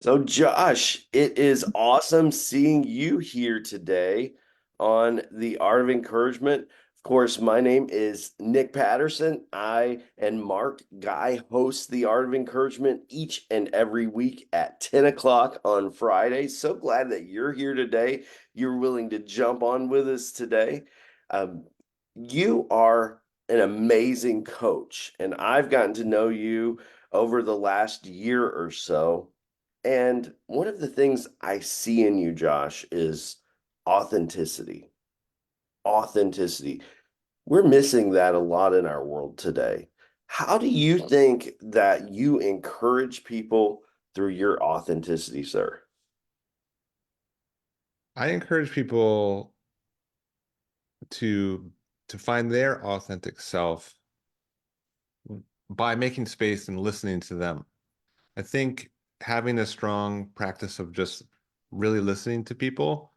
So, Josh, it is awesome seeing you here today on the Art of Encouragement. Of course, my name is Nick Patterson. I and Mark Gai host the Art of Encouragement each and every week at 10 o'clock on Friday. So glad that you're here today. You're willing to jump on with us today. Um, you are an amazing coach, and I've gotten to know you over the last year or so. And one of the things I see in you, Josh, is authenticity. Authenticity. We're missing that a lot in our world today. How do you think that you encourage people through your authenticity, sir? I encourage people to find their authentic self by making space and listening to them. I think having a strong practice of just really listening to people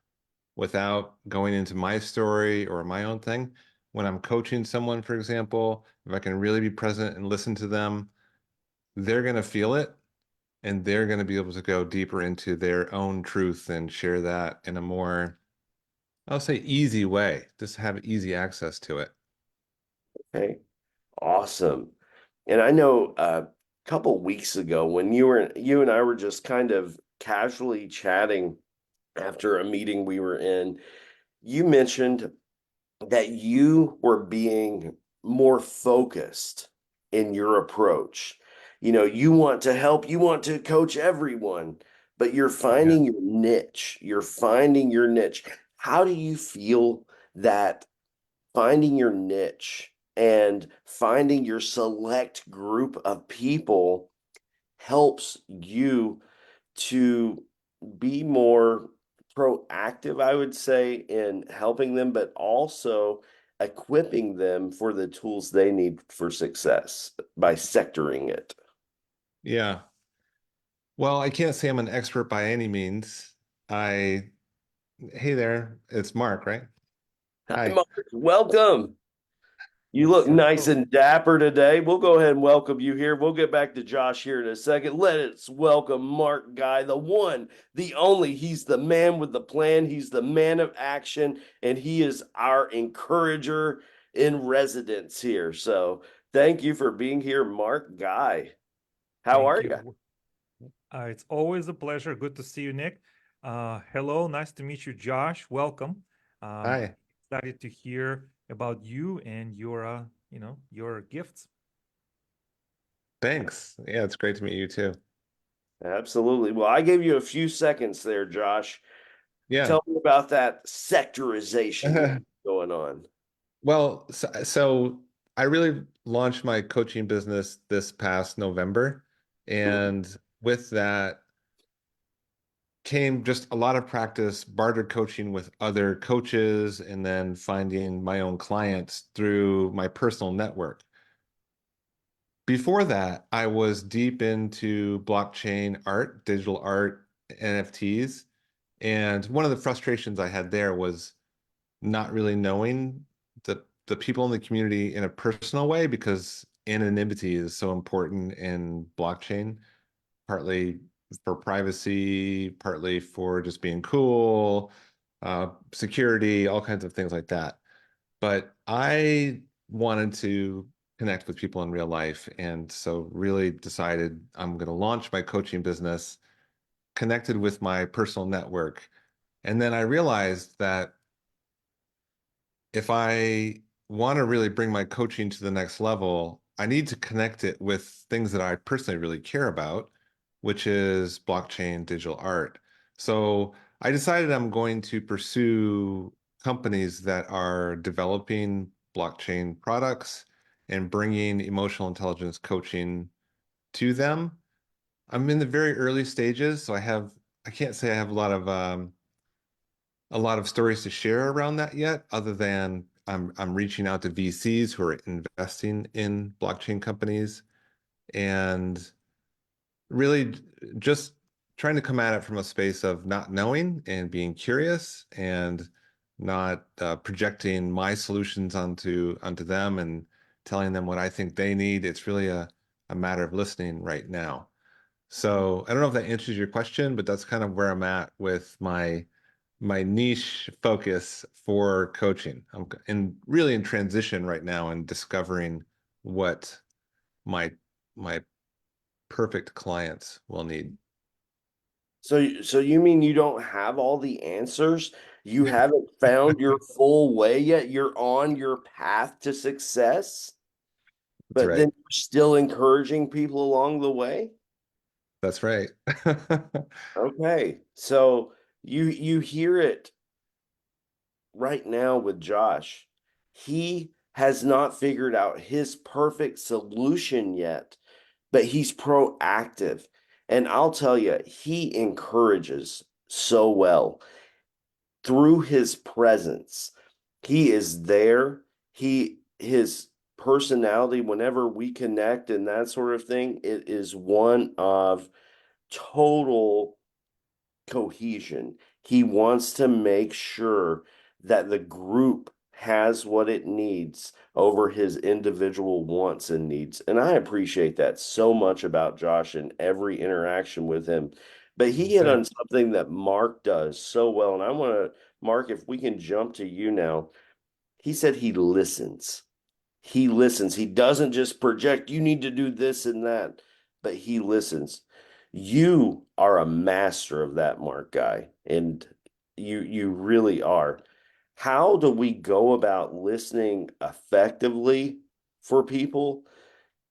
without going into my story or my own thing. When I'm coaching someone, for example, if I can really be present and listen to them, they're going to feel it and they're going to be able to go deeper into their own truth and share that in a more, I'll say, easy way, just have easy access to it. Okay, awesome. And I know a couple weeks ago when you and I were just kind of casually chatting after a meeting we were in, you mentioned that you were being more focused in your approach. You want to help, you want to coach everyone, but you're Yeah. finding your niche. You're finding your niche. How do you feel that finding your niche and finding your select group of people helps you to be more proactive, I would say, in helping them, but also equipping them for the tools they need for success by sectoring it? Yeah. Well, I can't say I'm an expert by any means. I, hey there, it's Mark, right? Hi, Hi. Mark. Welcome. You look Yes, nice hello. and dapper today. We'll go ahead and welcome you here. We'll get back to Josh here in a second. Let's welcome Mark Guy, the one, the only. He's the man with the plan. He's the man of action, and he is our encourager in residence here. So thank you for being here, Mark Guy. How Thank are you? you. It's always a pleasure. Good to see you, Nick. Hello, nice to meet you, Josh. Welcome. Um, Hi. Excited to hear about you and your gifts. Thanks. Yeah, it's great to meet you too. Absolutely. Well, I gave you a few seconds there, Josh. Yeah. Tell me about that sectorization you have going on. Well, so I really launched my coaching business this past November. Mhm. And with that came just a lot of practice, barter coaching with other coaches, and then finding my own clients through my personal network. Before that, I was deep into blockchain art, digital art, NFTs. And one of the frustrations I had there was not really knowing the people in the community in a personal way because anonymity is so important in blockchain, partly for privacy, partly for just being cool, security, all kinds of things like that. But I wanted to connect with people in real life. And so really decided I'm going to launch my coaching business, connected with my personal network. And then I realized that if I want to really bring my coaching to the next level, I need to connect it with things that I personally really care about, which is blockchain, digital art. So I decided I'm going to pursue companies that are developing blockchain products and bringing emotional intelligence coaching to them. I'm in the very early stages, so I can't say I have a lot of stories to share around that yet, other than I'm reaching out to VCs who are investing in blockchain companies and really just trying to come at it from a space of not knowing and being curious and not projecting my solutions onto them and telling them what I think they need. It's really a matter of listening right now. So I don't know if that answers your question, but that's kind of where I'm at with my niche focus for coaching. I'm really in transition right now and discovering what my my perfect clients will need. So you mean you don't have all the answers? You haven't found your full way yet? You're on your path to success, That's but right. then you're still encouraging people along the way? That's right. Okay. So you hear it right now with Josh. He has not figured out his perfect solution yet, but he's proactive. And I'll tell you, he encourages so well through his presence. He is there. His personality, whenever we connect and that sort of thing, it is one of total cohesion. He wants to make sure that the group has what it needs over his individual wants and needs. And I appreciate that so much about Josh and every interaction with him. But he hit Same. on something that Mark does so well. And I want to, Mark, if we can jump to you now. He said he listens. He listens. He doesn't just project, you need to do this and that, but he listens. You are a master of that, Mark Guy, and you really are. How do we go about listening effectively for people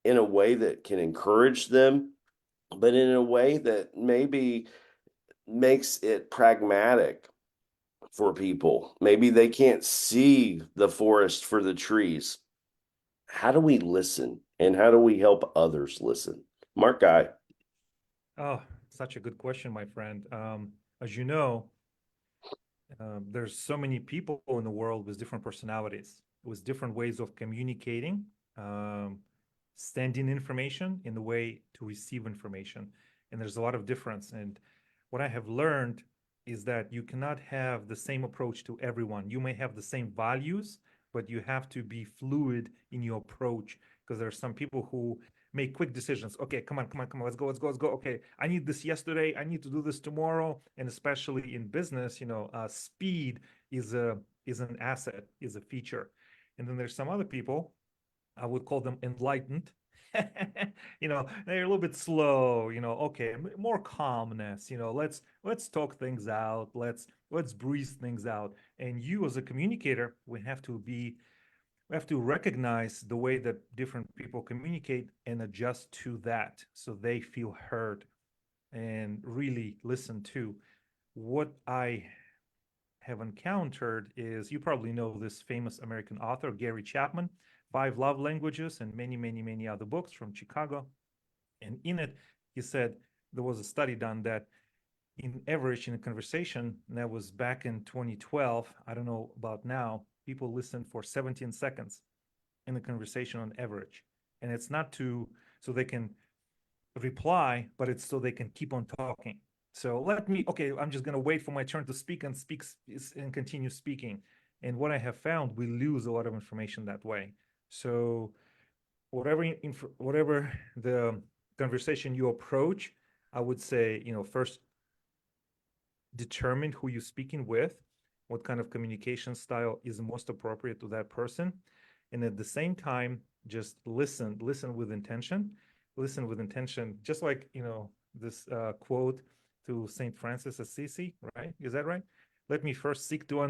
in a way that can encourage them, but in a way that maybe makes it pragmatic for people? Maybe they can't see the forest for the trees. How do we listen and how do we help others listen? Mark Guy. Oh, such a good question, my friend. As you know, there's so many people in the world with different personalities, with different ways of communicating, um, sending information in the way to receive information. And there's a lot of difference. And what I have learned is that you cannot have the same approach to everyone. You may have the same values, but you have to be fluid in your approach because there are some people who make quick decisions. Okay, come on, come on, come on, let's go, let's go, let's go. Okay, I need this yesterday. I need to do this tomorrow. And especially in business, speed is an asset, is a feature. And then there's some other people, I would call them enlightened. They're a little bit slow. Okay, more calmness. Let's talk things out. Let's breathe things out. And you, as a communicator, we have to recognize the way that different people communicate and adjust to that so they feel heard and really listen to. What I have encountered is, you probably know this famous American author, Gary Chapman, Five Love Languages, and many, many, many other books from Chicago. And in it, he said there was a study done that in average in a conversation, and that was back in 2012, I don't know about now, people listen for 17 seconds in the conversation on average. And it's not so they can reply, but it's so they can keep on talking. So okay, I'm just going to wait for my turn to speak and continue speaking. And what I have found, we lose a lot of information that way. So whatever the conversation you approach, I would say, first determine who you're speaking with, what kind of communication style is most appropriate to that person. And at the same time, just listen with intention, just like, this quote to St. Francis Assisi, right? Is that right? Let me first seek to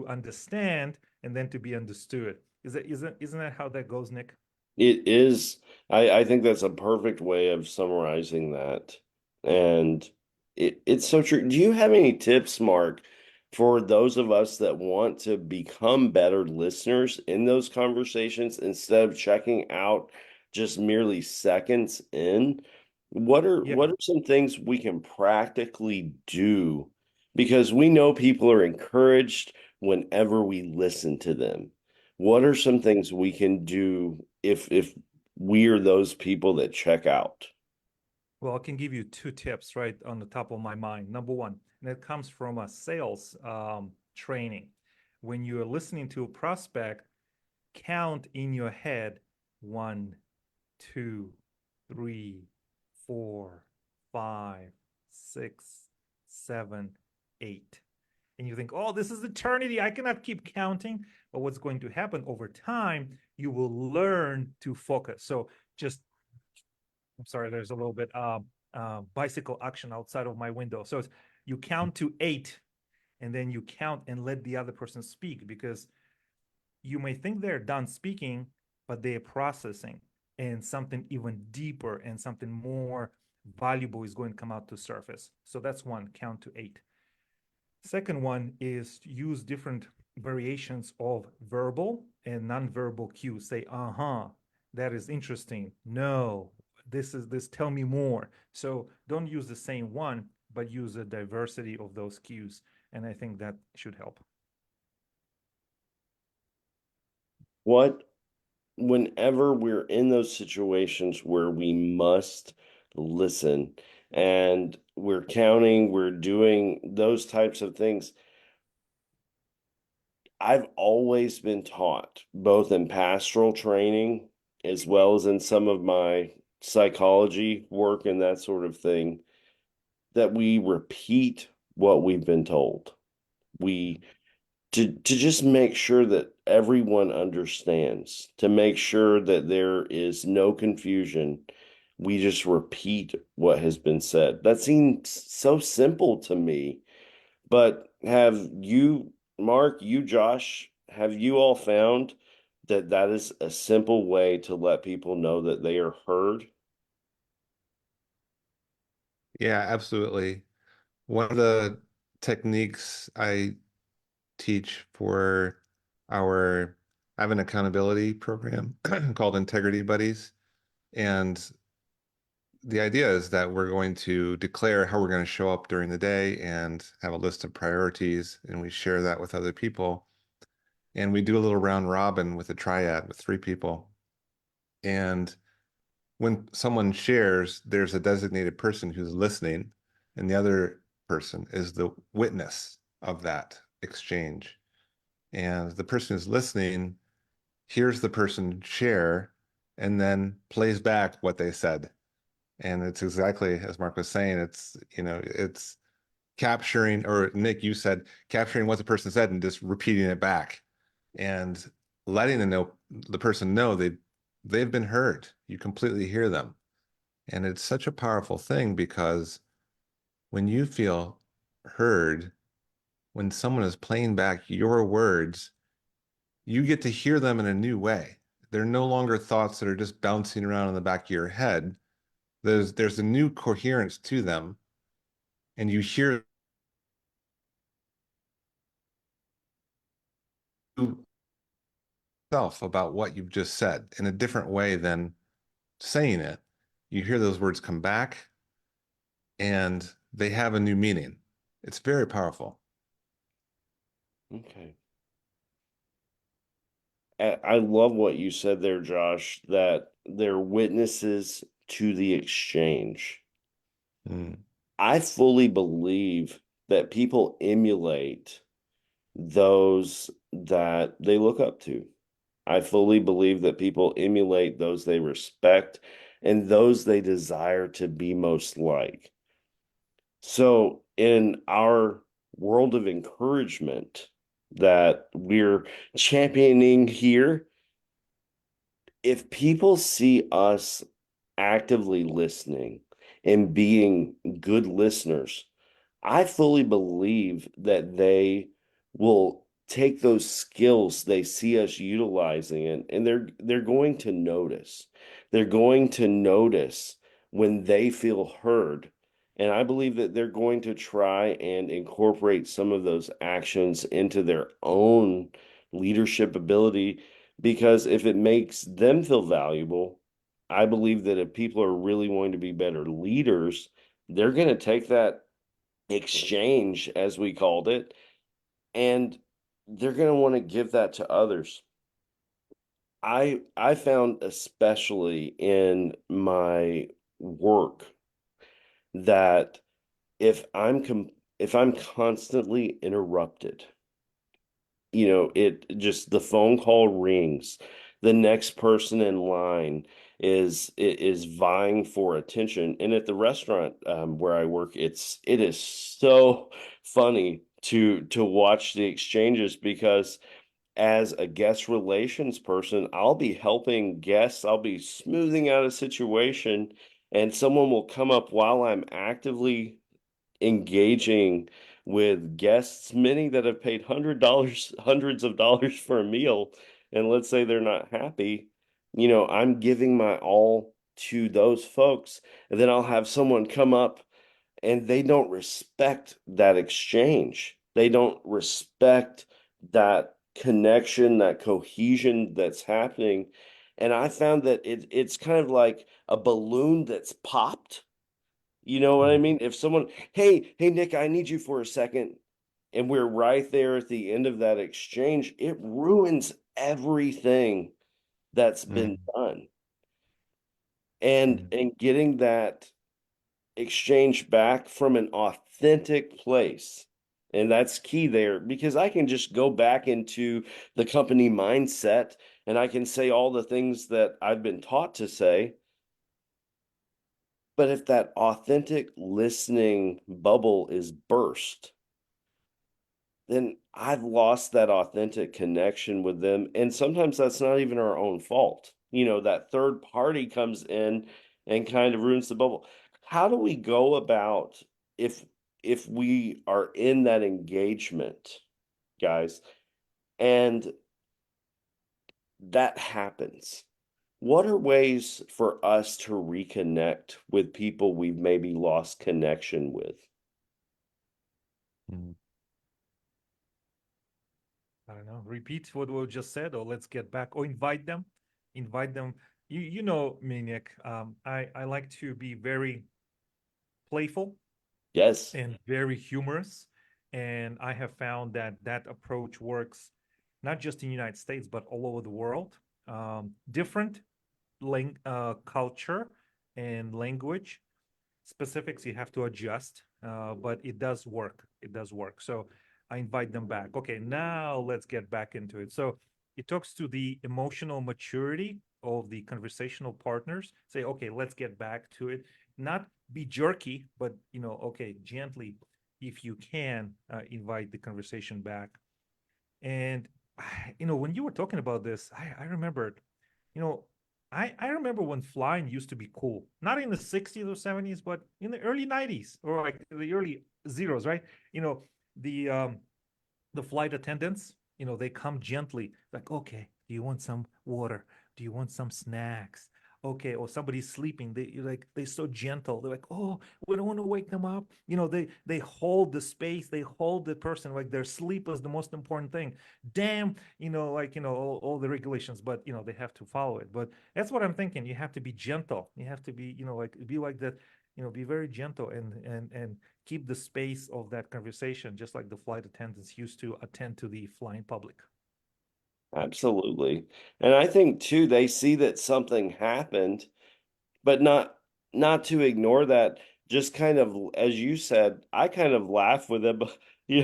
understand and then to be understood. Isn't that how that goes, Nick? It is, I think that's a perfect way of summarizing that. And it's so true. Do you have any tips, Mark, for those of us that want to become better listeners in those conversations instead of checking out just merely seconds in? Yeah. What are some things we can practically do? Because we know people are encouraged whenever we listen to them. What are some things we can do if we're those people that check out? Well, I can give you two tips right on the top of my mind. Number one, and it comes from a sales training. When you're listening to a prospect, count in your head 1, 2, 3, 4, 5, 6, 7, 8. And you think, oh, this is eternity. I cannot keep counting. But what's going to happen over time, you will learn to focus. So just, I'm sorry, there's a little bit bicycle action outside of my window. So you count to 8, and then you count and let the other person speak, because you may think they're done speaking, but they're processing, and something even deeper and something more valuable is going to come out to surface. So that's one, count to 8. Second one is to use different variations of verbal and nonverbal cues. Say, that is interesting. No, this, tell me more. So don't use the same one, but use a diversity of those cues. And I think that should help. Whenever we're in those situations where we must listen and we're counting, we're doing those types of things, I've always been taught, both in pastoral training as well as in some of my psychology work and that sort of thing, that we repeat what we've been told. We to just make sure that everyone understands, to make sure that there is no confusion. We just repeat what has been said. That seems so simple to me, but have you, Mark, you, Josh, have you all found that that is a simple way to let people know that they are heard? Yeah, absolutely. One of the techniques I teach for our, I have an accountability program called Integrity Buddies. And the idea is that we're going to declare how we're going to show up during the day and have a list of priorities. And we share that with other people. And we do a little round robin with a triad with 3 people. And when someone shares, there's a designated person who's listening, and the other person is the witness of that exchange. And the person who's listening hears the person share and then plays back what they said. And it's exactly as Mark was saying, it's capturing, or Nick, you said capturing what the person said and just repeating it back and letting the person know they've been heard. You completely hear them. And it's such a powerful thing, because when you feel heard, when someone is playing back your words, you get to hear them in a new way. They're no longer thoughts that are just bouncing around in the back of your head. There's a new coherence to them, and you hear yourself about what you've just said in a different way than saying it. You hear those words come back, and they have a new meaning. It's very powerful. Okay. I love what you said there, Josh, that they're witnesses to the exchange. Mm. I fully believe that people emulate those that they look up to. I fully believe that people emulate those they respect and those they desire to be most like. So, in our world of encouragement that we're championing here, if people see us actively listening and being good listeners, I fully believe that they will take those skills they see us utilizing and they're going to notice. They're going to notice when they feel heard. And I believe that they're going to try and incorporate some of those actions into their own leadership ability, because if it makes them feel valuable, I believe that if people are really wanting to be better leaders, they're going to take that exchange, as we called it, and they're going to want to give that to others. I found, especially in my work, that if I'm constantly interrupted, it just, the phone call rings, the next person in line is vying for attention. And at the restaurant where I work, it is so funny to watch the exchanges because as a guest relations person, I'll be helping guests, I'll be smoothing out a situation, and someone will come up while I'm actively engaging with guests, many that have paid hundreds of dollars for a meal, and let's say they're not happy, I'm giving my all to those folks, and then I'll have someone come up and they don't respect that exchange. They don't respect that connection, that cohesion that's happening. And I found that it's kind of like a balloon that's popped. You know what I Mm, mean? If someone, hey, Nick, I need you for a second, and we're right there at the end of that exchange, it ruins everything that's been mm, done. And mm, and getting that exchange back from an authentic place. And that's key there because I can just go back into the company mindset and I can say all the things that I've been taught to say. But if that authentic listening bubble is burst, then I've lost that authentic connection with them. And sometimes that's not even our own fault. That third party comes in and kind of ruins the bubble. How do we go about if if we are in that engagement, guys, and that happens? What are ways for us to reconnect with people we've maybe lost connection with? mm. I don't know. Repeat what we just said, or let's get back, or invite them. Invite them. You know me, Nick. I like to be very playful Yes, and very humorous, and I have found that that approach works not just in the United States but all over the world. Different culture and language specifics you have to adjust, but it does work. It does work. So I invite them back. Okay, now let's get back into it. So it talks to the emotional maturity of the conversational partners. Say, okay, let's get back to it. Not be jerky, but okay, gently, if you can, invite the conversation back. And when you were talking about this, I remembered, you know, I remember when flying used to be cool. Not in the 60s or 70s, but in the early 90s or like the early zeros, right? You know, the um the flight attendants, they come gently, like, okay, do you want some water? Do you want some snacks? Okay, or somebody's sleeping. They're so gentle. They're like, oh, we don't want to wake them up. They hold the space, they hold the person, like their sleep is the most important thing. Damn, all the regulations, but they have to follow it. But that's what I'm thinking. You have to be gentle. You have to be, like be like that, be very gentle and keep the space of that conversation, just like the flight attendants used to attend to the flying public. absolutely. And I think too, they see that something happened but not to ignore that, just kind of as you said, I kind of laugh with them. you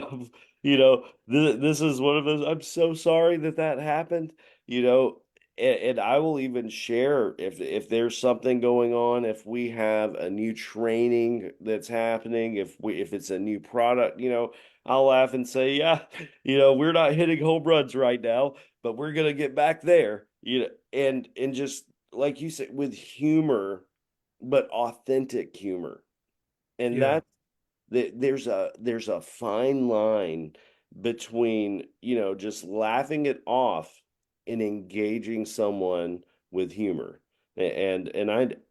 know this is one of those, I'm so sorry that that happened, you know and I will even share if there's something going on, if we have a new training that's happening, if it's a new product, I'll laugh and say, yeah, we're not hitting home runs right now, but we're gonna get back there, and just like you said, with humor, but authentic humor. And Yeah, there's a fine line between, just laughing it off and engaging someone with humor. And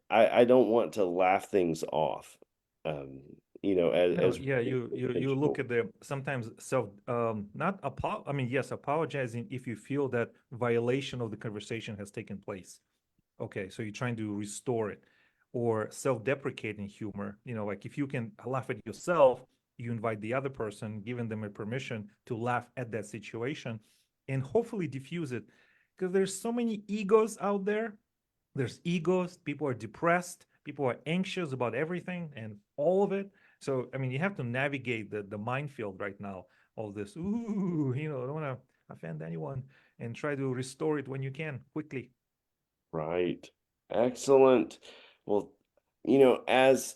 I don't want to laugh things off. Um, no, as yeah, we're being you look intentional. at the sometimes self, not I mean, yes, apologizing if you feel that violation of the conversation has taken place. Okay, so you're trying to restore it. Or self-deprecating humor, like if you can laugh at yourself, you invite the other person, giving them a permission to laugh at that situation and hopefully diffuse it. Because there's so many egos out there. There's egos, people are depressed, people are anxious about everything and all of it. So I mean, you have to navigate the minefield right now of this. Ooh, don't want to offend anyone, and try to restore it when you can quickly. Right. Excellent. Well, as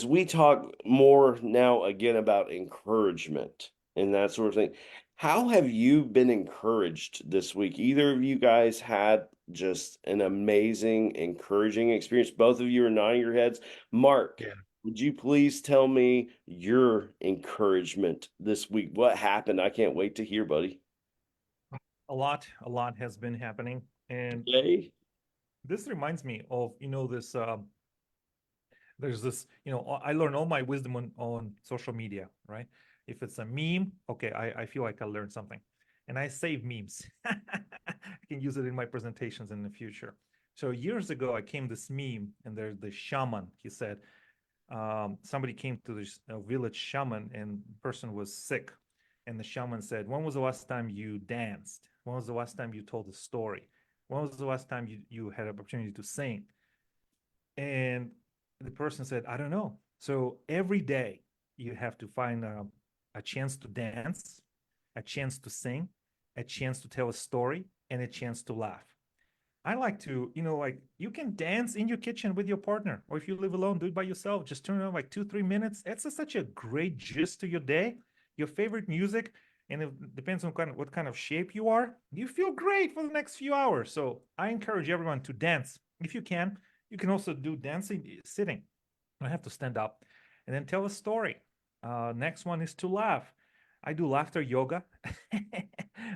we talk more now again about encouragement and that sort of thing, how have you been encouraged this week? Either of you guys had just an amazing, encouraging experience? Both of you are nodding your heads. Mark, Yeah. would you please tell me your encouragement this week? What happened? I can't wait to hear, buddy. A lot has been happening. And Yay. this reminds me of, this there's this, I learn all my wisdom on social media, right? If it's a meme, okay, I feel like I learned something. And I save memes. I can use it in my presentations in the future. So years ago, I came this meme, and there's the shaman. He said, somebody came to this village shaman, and the person was sick. And the shaman said, when was the last time you danced? When was the last time you told a story? When was the last time you had an opportunity to sing? And the person said, I don't know. So every day you have to find a chance to dance, a chance to sing, a chance to tell a story, and a chance to laugh. I like to, like you can dance in your kitchen with your partner, or if you live alone, do it by yourself. Just turn on like 2, 3 minutes. It's such a great gist to your day. Your favorite music, and it depends on what kind of shape you are. You feel great for the next few hours. So I encourage everyone to dance if you can. You can also do dancing sitting. I have to stand up and then tell a story. Next one is to laugh. I do laughter yoga.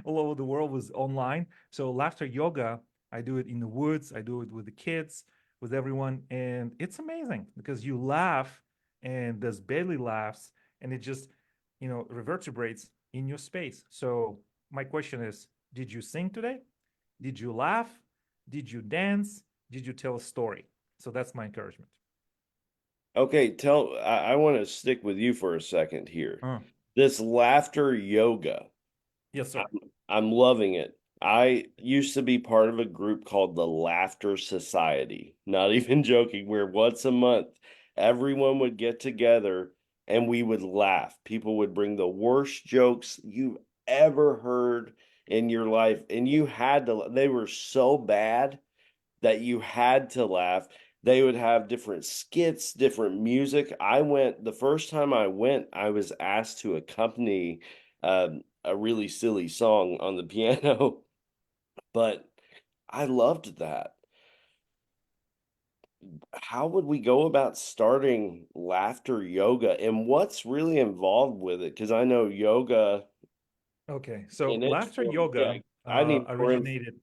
All over the world was online. So laughter yoga, I do it in the woods. I do it with the kids, with everyone, and it's amazing because you laugh, and there's belly laughs, and it just, reverberates in your space. So my question is, did you sing today? Did you laugh? Did you dance? Did you tell a story? So that's my encouragement. Okay, I want to stick with you for a second here. Uh, This laughter yoga, yes, sir. I'm loving it. I used to be part of a group called the Laughter Society. Not even joking, where once a month everyone would get together and we would laugh. People would bring the worst jokes you've ever heard in your life, and you had to, they were so bad that you had to laugh. They would have different skits, different music. The first time I went, I was asked to accompany a really silly song on the piano, but I loved that. How would we go about starting laughter yoga, and what's really involved with it? Because I know yoga Okay. So in its laughter form. Yeah, yoga I need more info. originated,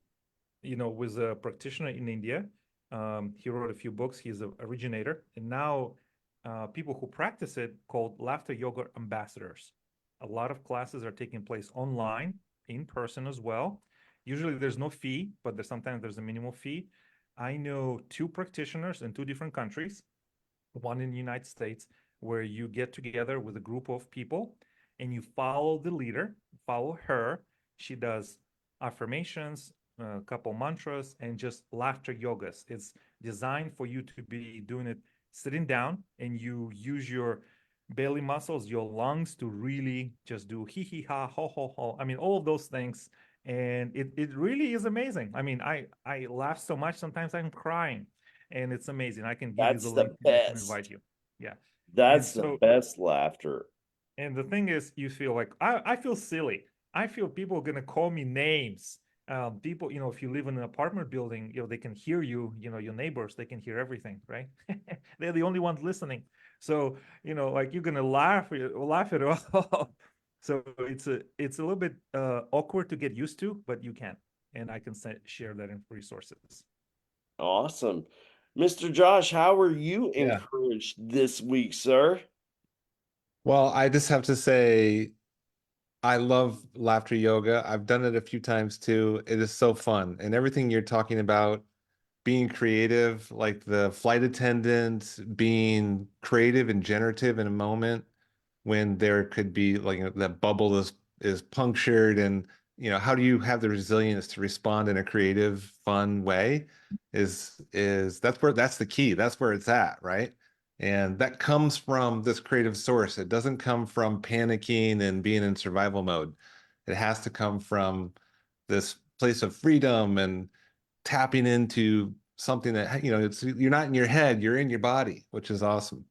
with a practitioner in India. He wrote a few books. He's an originator, and now people who practice it called laughter yoga ambassadors. A lot of classes are taking place online, in person as well. Usually, there's no fee, but sometimes there's a minimal fee. I know two practitioners in two different countries, one in the United States, where you get together with a group of people and you follow the leader, follow her. She does affirmations, a couple mantras, and just laughter yogas. It's designed for you to be doing it sitting down, and you use your belly muscles, your lungs to really just do hee hee ha, ho ho ho. I mean, all of those things. And it really is amazing. I mean, I laugh so much, sometimes I'm crying, and it's amazing. I can give you the That's the link, and I can invite best. you. Yeah. And That's the so, best laughter. and the thing is, you feel like I feel silly. I feel people are gonna call me names. People, if you live in an apartment building, they can hear you. Your neighbors, they can hear everything, right? They're the only ones listening. So, like you're gonna laugh it off. So it's a little bit awkward to get used to, but you can, and I can share that in resources. Awesome. Mr. Josh, how are you Yeah. encouraged this week, sir? Well, I just have to say, I love laughter yoga. I've done it a few times too. It is so fun. And everything you're talking about, being creative, like the flight attendant, being creative and generative in a moment when there could be like that bubble is punctured, and how do you have the resilience to respond in a creative, fun way is that's the key. That's where it's at, right? And that comes from this creative source. It doesn't come from panicking and being in survival mode. It has to come from this place of freedom and tapping into something that, you're not in your head, you're in your body, which is awesome.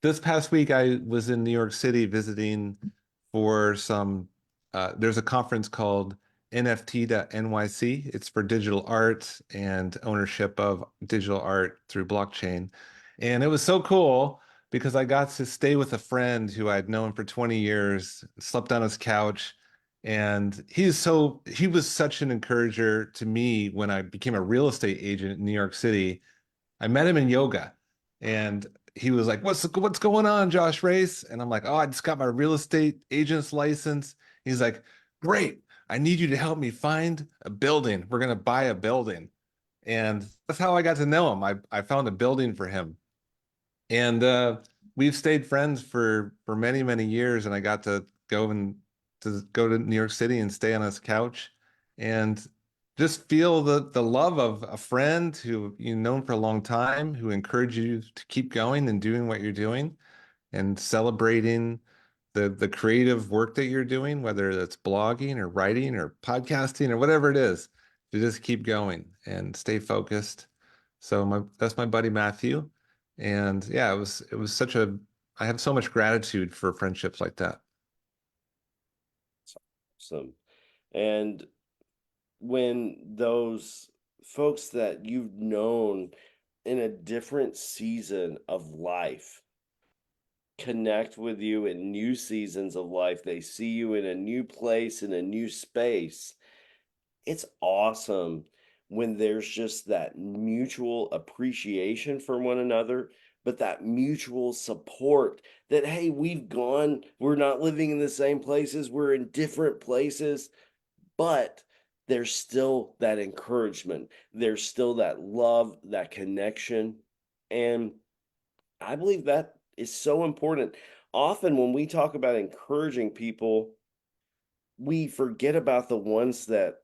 This past week, I was in New York City visiting for there's a conference called NFT.NYC. It's for digital art and ownership of digital art through blockchain. And it was so cool because I got to stay with a friend who I'd known for 20 years, slept on his couch. And he was such an encourager to me when I became a real estate agent in New York City. I met him in yoga, and he was like, "What's going on, Josh Race?" And I'm like, "Oh, I just got my real estate agent's license." He's like, "Great. I need you to help me find a building. We're gonna buy a building." And that's how I got to know him. I found a building for him. And we've stayed friends for many, many years, and I got to go to New York City and stay on his couch and just feel the love of a friend who you've known for a long time, who encouraged you to keep going and doing what you're doing and celebrating the creative work that you're doing, whether that's blogging or writing or podcasting or whatever it is, to just keep going and stay focused. So that's my buddy Matthew. And yeah, it was I have so much gratitude for friendships like that. Awesome. And when those folks that you've known in a different season of life connect with you in new seasons of life, they see you in a new place, in a new space. It's awesome when there's just that mutual appreciation for one another, but that mutual support that, hey, we're not living in the same places, we're in different places, but there's still that encouragement, there's still that love, that connection. And I believe that is so important. Often, when we talk about encouraging people, we forget about the ones that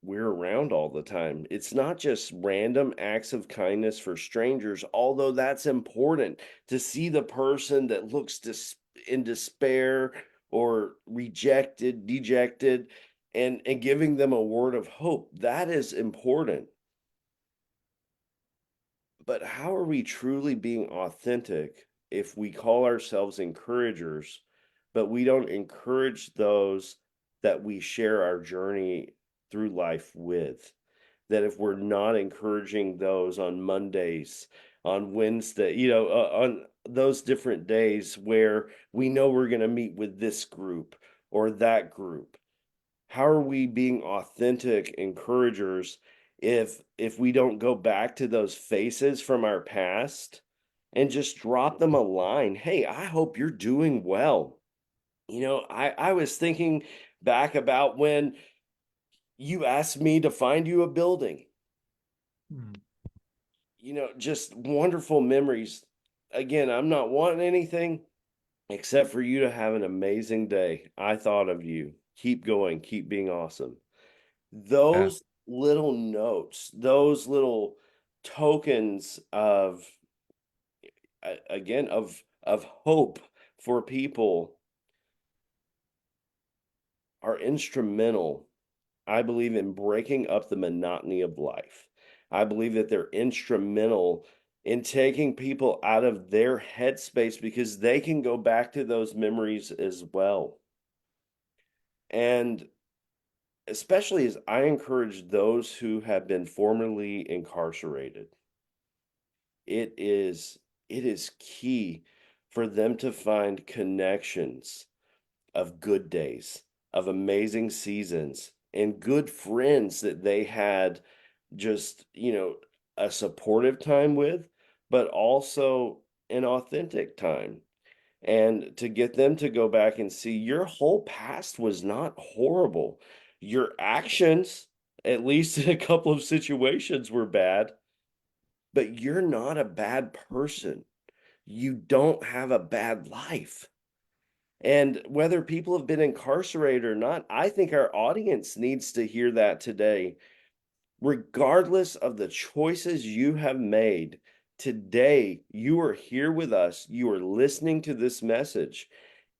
we're around all the time. It's not just random acts of kindness for strangers, although that's important to see the person that looks in despair or rejected, dejected, and giving them a word of hope. That is important. But how are we truly being authentic if we call ourselves encouragers, but we don't encourage those that we share our journey through life with? That if we're not encouraging those on Mondays, on Wednesday, on those different days where we know we're going to meet with this group or that group, how are we being authentic encouragers if we don't go back to those faces from our past and just drop them a line? Hey, I hope you're doing well. I was thinking back about when you asked me to find you a building. Hmm. Just wonderful memories. Again, I'm not wanting anything except for you to have an amazing day. I thought of you. Keep going, keep being awesome. Yeah. Those little notes, those little tokens of again of hope for people are instrumental, I believe, in breaking up the monotony of life. I believe that they're instrumental in taking people out of their headspace because they can go back to those memories as well. And especially as I encourage those who have been formerly incarcerated, it is it is key for them to find connections of good days, of amazing seasons, and good friends that they had just, a supportive time with, but also an authentic time. And to get them to go back and see your whole past was not horrible. Your actions, at least in a couple of situations, were bad, but you're not a bad person. You don't have a bad life. And whether people have been incarcerated or not, I think our audience needs to hear that today. Regardless of the choices you have made, today you are here with us. You are listening to this message,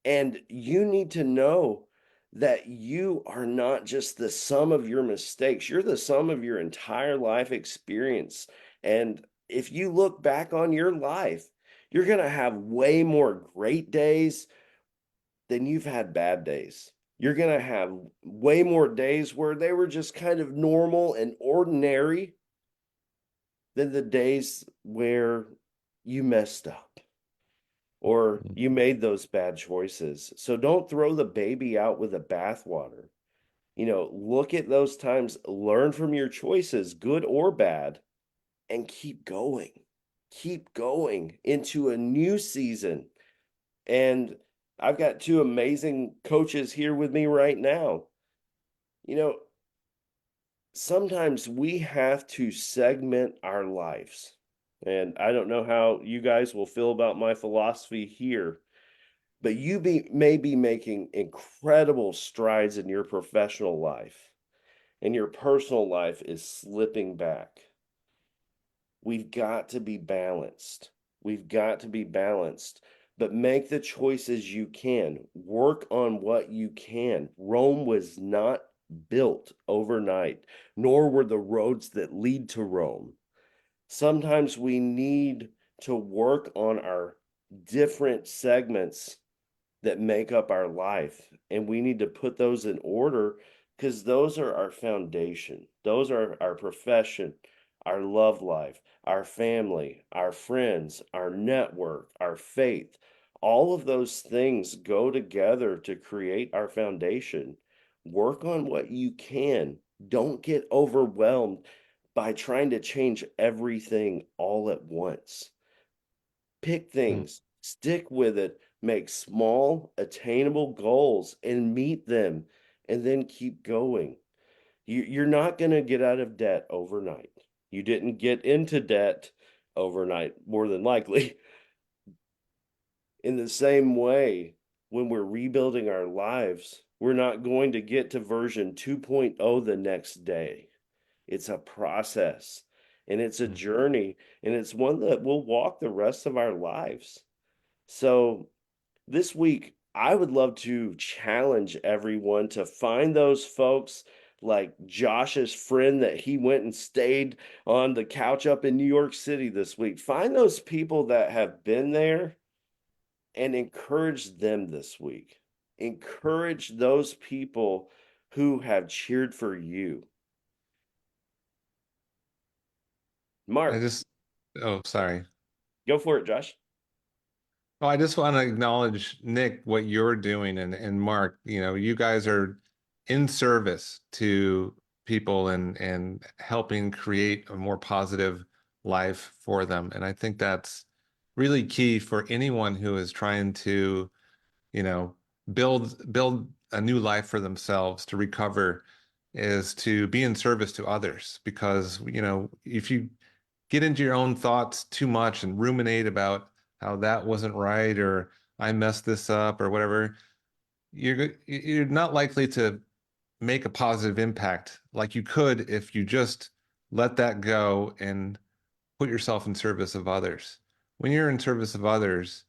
and you need to know that you are not just the sum of your mistakes, you're the sum of your entire life experience. And if you look back on your life, you're going to have way more great days than you've had bad days. You're going to have way more days where they were just kind of normal and ordinary than the days where you messed up or Mm. you made those bad choices. So don't throw the baby out with the bathwater. Look at those times, learn from your choices, good or bad, and keep going. Keep going into a new season. And I've got two amazing coaches here with me right now. You know, Sometimes we have to segment our lives. And I don't know how you guys will feel about my philosophy here, but may be making incredible strides in your professional life, and your personal life is slipping back. We've got to be balanced. We've got to be balanced, but make the choices you can. Work on what you can. Rome was not built overnight, nor were the roads that lead to Rome. Sometimes we need to work on our different segments that make up our life. And we need to put those in order because those are our foundation. Those are our profession, our love life, our family, our friends, our network, our faith. All of those things go together to create our foundation. Work on what you can. Don't get overwhelmed by trying to change everything all at once. Pick Mm. things, stick with it, make small, attainable goals and meet them, and then keep going. You're not going to get out of debt overnight. You didn't get into debt overnight, more than likely. In the same way, when we're rebuilding our lives, we're not going to get to version 2.0 the next day. It's a process and it's a Mm. journey, and it's one that we'll walk the rest of our lives. So, this week, I would love to challenge everyone to find those folks like Josh's friend that he went and stayed on the couch up in New York City this week. Find those people that have been there and encourage them this week. Encourage those people who have cheered for you. I Mark, just, oh, sorry. go for it, Josh. Oh, I just want to acknowledge, Nick, what you're doing, and Mark, you guys are in service to people and helping create a more positive life for them. And I think that's really key for anyone who is trying to, you know, build a new life for themselves to recover, is to be in service to others. Because, if you get into your own thoughts too much and ruminate about how that wasn't right, or I messed this up or whatever, you're not likely to make a positive impact like you could if you just let that go and put yourself in service of others. When you're in service of others,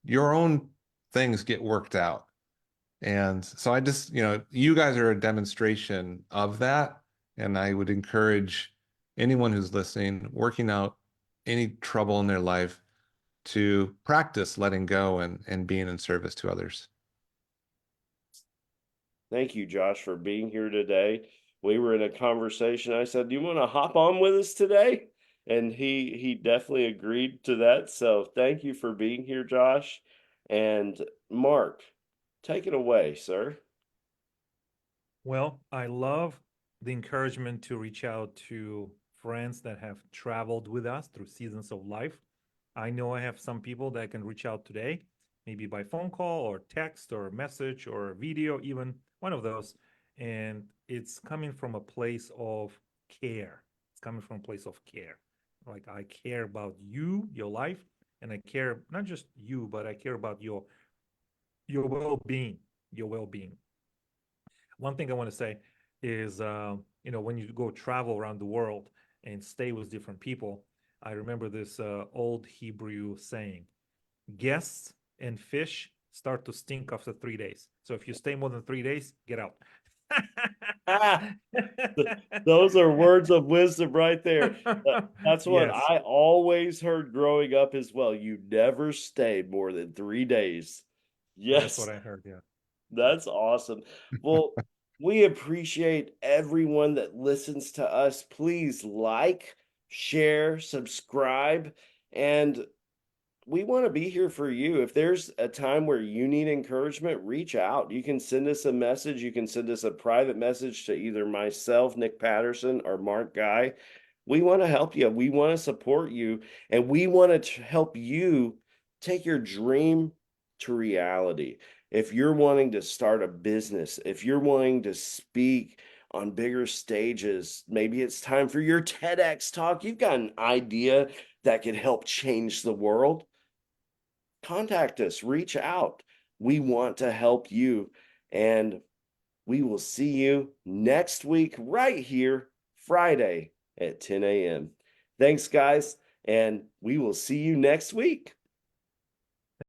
your own things get worked out. And so I just, you guys are a demonstration of that. And I would encourage anyone who's listening, working out any trouble in their life, to practice letting go and being in service to others. Thank you, Josh, for being here today. We were in a conversation. I said, "Do you want to hop on with us today?" And he definitely agreed to that. So thank you for being here, Josh. And Mark, take it away, sir. Well, I love the encouragement to reach out to friends that have traveled with us through seasons of life. I know I have some people that I can reach out today, maybe by phone call or text or message or video, even one of those. And it's coming from a place of care. It's coming from a place of care. Like I care about you, your life, and I care not just you, but I care about your well-being, your well-being. One thing I want to say is, when you go travel around the world and stay with different people, I remember this old Hebrew saying, guests and fish start to stink after 3 days. So if you stay more than 3 days, get out. Ah, those are words of wisdom right there. That's what Yes, I always heard growing up as well. You never stay more than 3 days. that's Yes, what I heard. Yeah. that's awesome. Well, we appreciate everyone that listens to us. Please like, share, subscribe, and we want to be here for you. If there's a time where you need encouragement, reach out. You can send us a message. You can send us a private message to either myself, Nick Patterson, or Mark Guy. We want to help you. We want to support you. And we want to help you take your dream to reality. If you're wanting to start a business, if you're wanting to speak on bigger stages, maybe it's time for your TEDx talk. You've got an idea that could help change the world, contact us, reach out. We want to help you. And we will see you next week right here, Friday at 10 a.m. Thanks, guys. And we will see you next week.